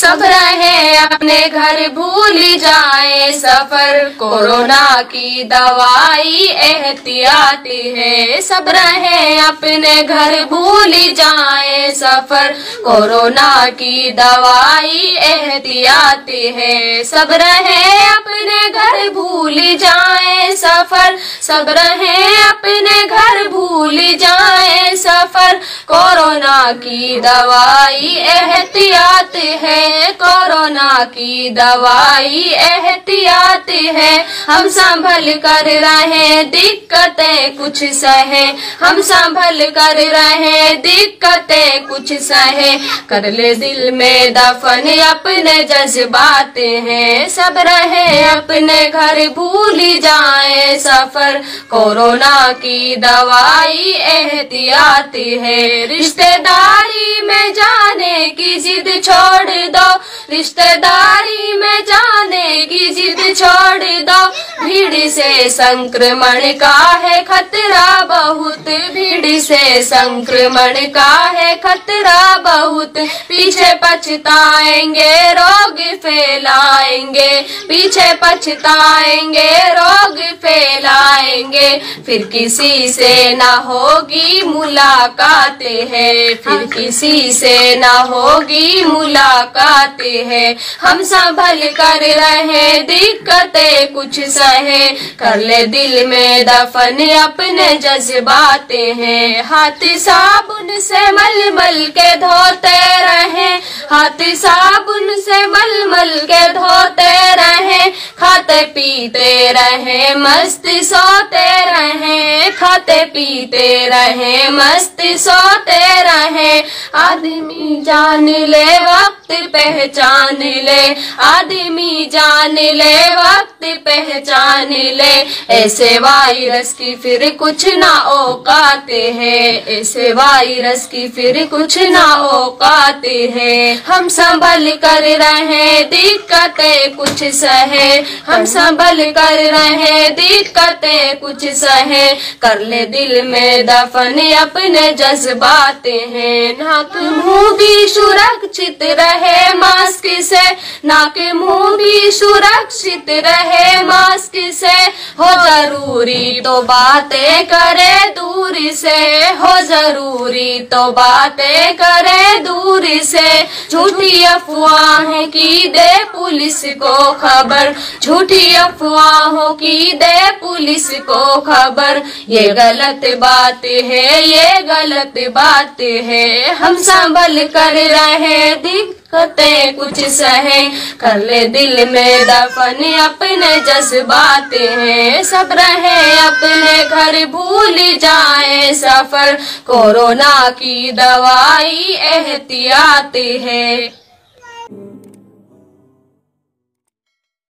सब रहे अपने घर भूल जाए सफर, कोरोना की दवाई एहतियाती है। सब रहे अपने घर भूल जाए सफर, कोरोना की दवाई एहतियाती है। सब रहे अपने घर भूल जाए सफर, सब रहे अपने घर भूल जाए सफर, कोरोना की दवाई एहतियात है। कोरोना की दवाई एहतियात है। हम संभल कर रहे दिक्कतें कुछ सहे, हम संभल कर रहे दिक्कतें कुछ सहे, कर ले दिल में दफन अपने जज्बात हैं। सब रहे अपने घर भूल जाए सफर, कोरोना की दवाई एहतियात है। रिश्तेदारी में जाने की जिद छोड़ दो, रिश्तेदारी में जाने की जिद छोड़ दो, भीड़ से संक्रमण का है खतरा बहुत, भीड़ से संक्रमण का है खतरा बहुत। पीछे पछताएंगे रोग फैलाएंगे, पीछे पछताएंगे रोग फैलाएंगे, फिर किसी से ना होगी मुलाकातें हैं, फिर किसी से ना होगी मुलाकातें हैं। हम संभल कर रहे दिक्कतें कुछ सहे, कर ले दिल में दफन अपने जज्बातें हैं। हाथ साबुन से मल मल के धोते रहे, हाथ साबुन से मल मल के धोते रहे, खाते पीते रहे मस्त सोते रहे, खाते पीते रहे मस्त सोते रहे। आदमी जान ले वक्त पहचान ले, आदमी जान ले वक्त पहचान ले, ऐसे वायरस की फिर कुछ ना औकाते हैं, ऐसे वायरस की फिर कुछ ना औकाते हैं। हम संभल कर रहे दिक्कतें कुछ सहे, हम संभल कर रहे दिक्कतें कुछ सहे, कर ले दिल में दफन अपने जज्बाते हैं। नाक मुंह भी सुरक्षित रहे मास्क से, नाक मुंह भी सुरक्षित रहे मास्क से, हो जरूरी तो बातें करे दूर से, हो जरूरी तो बातें करे दूर से। झूठी अफवाहें की दे पुलिस को खबर, झूठी अफवाहों की दे पुलिस को खबर, ये गलत बात है, ये गलत बात है। हम संभल कर रहे दिक्कतें कुछ सहे, कर ले दिल में दफन अपने जज्बाते हैं। सब रहे अपने घर भूल जाए सफर, कोरोना की दवाई एहतियात है।